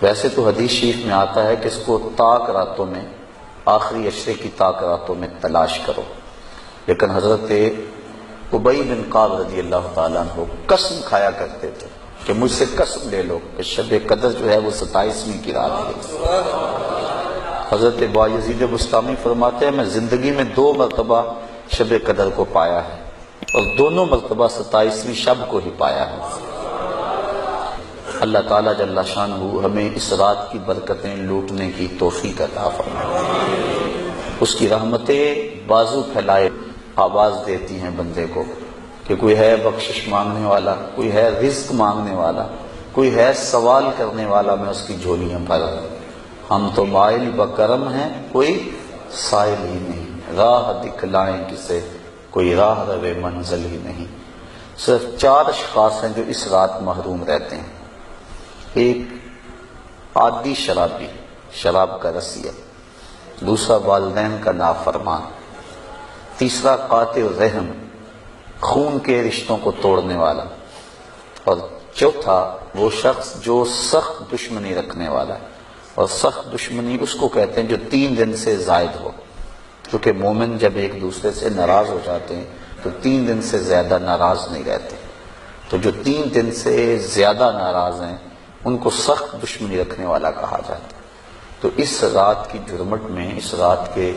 ویسے تو حدیث شریف میں آتا ہے کہ اس کو طاق راتوں میں، آخری عشرے کی طاق راتوں میں تلاش کرو، لیکن حضرت ابی بن کعب رضی اللہ تعالیٰ عنہ قسم کھایا کرتے تھے کہ مجھ سے قسم لے لو کہ شب قدر جو ہے وہ 27ویں کی رات ہے۔ حضرت بایزید بسطامی فرماتے ہیں میں زندگی میں 2 مرتبہ شب قدر کو پایا ہے اور دونوں مرتبہ 27ویں شب کو ہی پایا ہے۔ اللہ تعالیٰ جل شانہ ہمیں اس رات کی برکتیں لوٹنے کی توفیق عطا فرمائے۔ اس کی رحمتیں بازو پھیلائے آواز دیتی ہیں بندے کو کہ کوئی ہے بخشش مانگنے والا، کوئی ہے رزق مانگنے والا، کوئی ہے سوال کرنے والا، میں اس کی جھولیاں بھر دوں۔ ہم تو مائل بکرم ہیں، کوئی سائل ہی نہیں، راہ دکھلائیں کسے، کوئی راہ روے منزل ہی نہیں۔ صرف 4 اشخاص ہیں جو اس رات محروم رہتے ہیں۔ ایک عادی شرابی، شراب کا رسیہ، دوسرا والدین کا نافرمان، تیسرا قاطع الرحم، خون کے رشتوں کو توڑنے والا، اور چوتھا وہ شخص جو سخت دشمنی رکھنے والا ہے۔ اور سخت دشمنی اس کو کہتے ہیں جو 3 دن سے زائد ہو، کیونکہ مومن جب ایک دوسرے سے ناراض ہو جاتے ہیں تو 3 دن سے زیادہ ناراض نہیں رہتے، تو جو 3 دن سے زیادہ ناراض ہیں ان کو سخت دشمنی رکھنے والا کہا جاتا ہے۔ تو اس رات کی جرمٹ میں، اس رات کے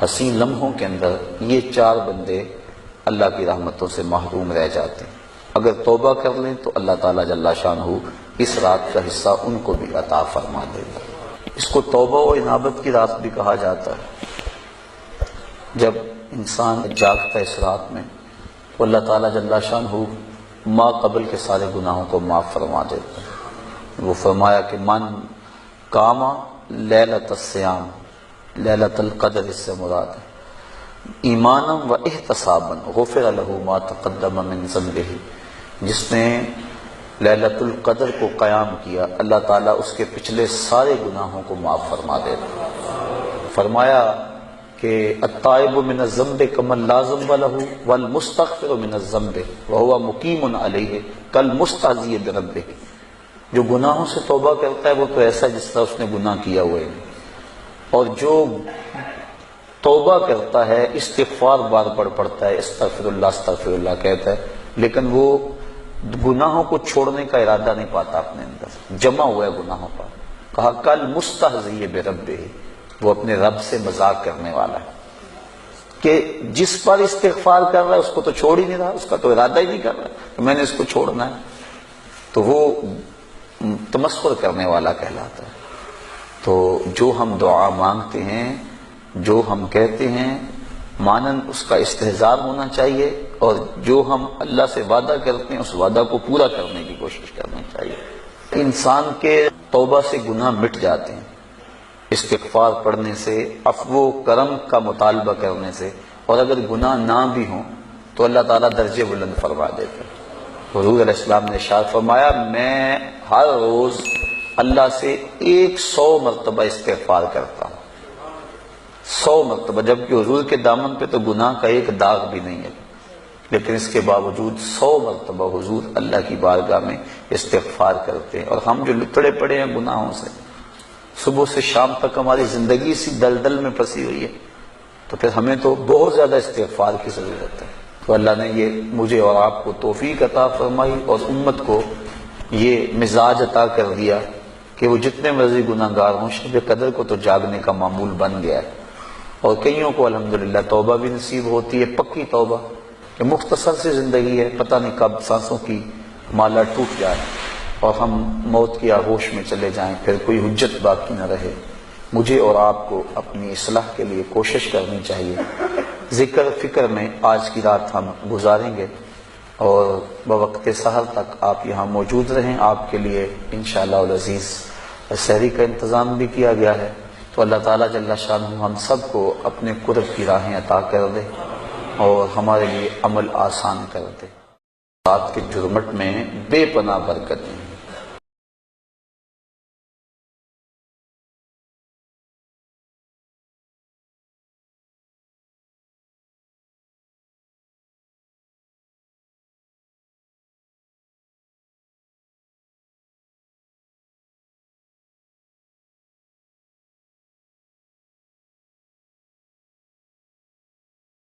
حسین لمحوں کے اندر یہ 4 بندے اللہ کی رحمتوں سے محروم رہ جاتے ہیں۔ اگر توبہ کر لیں تو اللہ تعالیٰ جل شانہ اس رات کا حصہ ان کو بھی عطا فرما دے گا۔ اس کو توبہ و انابت کی رات بھی کہا جاتا ہے۔ جب انسان جاگتا ہے اس رات میں تو اللہ تعالیٰ جل شانہ ما قبل کے سارے گناہوں کو معاف فرما دیتا ہے۔ وہ فرمایا کہ من قام لیلۃ الصیام، لیلۃ القدر اس سے مراد ہے، ایمانا و احتسابا غفر لہ ما تقدم من ذنبہ، جس نے لیلۃ القدر کو قیام کیا اللہ تعالیٰ اس کے پچھلے سارے گناہوں کو معاف فرما دیتا۔ فرمایا کہ التائب من الذنب کمن لا ذنب لہ والمستغفر من الذنب وہو مقیم علیہ کالمستہزئ بربہ، جو گناہوں سے توبہ کرتا ہے وہ تو ایسا جس طرح اس نے گناہ کیا ہوا ہے، اور جو توبہ کرتا ہے استغفار بار بار پڑھتا ہے، استغفر اللہ کہتا ہے، لیکن وہ گناہوں کو چھوڑنے کا ارادہ نہیں پاتا اپنے اندر، جمع ہوا ہے گناہوں پر۔ کہا کل مستہزئ بربہ، وہ اپنے رب سے مذاق کرنے والا ہے کہ جس پر استغفار کر رہا ہے اس کو تو چھوڑ ہی نہیں رہا، اس کا تو ارادہ ہی نہیں کر رہا کہ میں نے اس کو چھوڑنا ہے، تو وہ تمسخر کرنے والا کہلاتا ہے۔ تو جو ہم دعا مانگتے ہیں، جو ہم کہتے ہیں، مانند اس کا استحضار ہونا چاہیے، اور جو ہم اللہ سے وعدہ کرتے ہیں اس وعدہ کو پورا کرنے کی کوشش کرنی چاہیے۔ انسان کے توبہ سے گناہ مٹ جاتے ہیں استغفار پڑھنے سے، عفو و کرم کا مطالبہ کرنے سے، اور اگر گناہ نہ بھی ہوں تو اللہ تعالیٰ درجے بلند فرما دیتا ہے۔ حضور علیہ السلام نے ارشاد فرمایا میں ہر روز اللہ سے 100 مرتبہ استغفار کرتا ہوں، 100 مرتبہ، جبکہ حضور کے دامن پہ تو گناہ کا ایک داغ بھی نہیں ہے، لیکن اس کے باوجود 100 مرتبہ حضور اللہ کی بارگاہ میں استغفار کرتے ہیں۔ اور ہم جو لتڑے پڑے ہیں گناہوں سے، صبح سے شام تک ہماری زندگی اسی دلدل میں پھنسی ہوئی ہے، تو پھر ہمیں تو بہت زیادہ استغفار کی ضرورت ہے۔ تو اللہ نے یہ مجھے اور آپ کو توفیق عطا فرمائی اور امت کو یہ مزاج عطا کر دیا کہ وہ جتنے مرضی گناہ گار ہوں شب قدر کو تو جاگنے کا معمول بن گیا ہے، اور کئیوں کو الحمدللہ توبہ بھی نصیب ہوتی ہے، پکی توبہ، کہ مختصر سی زندگی ہے، پتہ نہیں کب سانسوں کی مالا ٹوٹ جائے اور ہم موت کی آغوش میں چلے جائیں، پھر کوئی حجت باقی نہ رہے۔ مجھے اور آپ کو اپنی اصلاح کے لیے کوشش کرنی چاہیے۔ ذکر فکر میں آج کی رات ہم گزاریں گے، اور بوقت سحر تک آپ یہاں موجود رہیں۔ آپ کے لیے انشاءاللہ العزیز سحری کا انتظام بھی کیا گیا ہے، تو اللہ تعالیٰ جل شانہ ہم سب کو اپنے قرب کی راہیں عطا کر دے اور ہمارے لیے عمل آسان کر دے۔ رات کے جرمٹ میں بے پناہ برکت ہے۔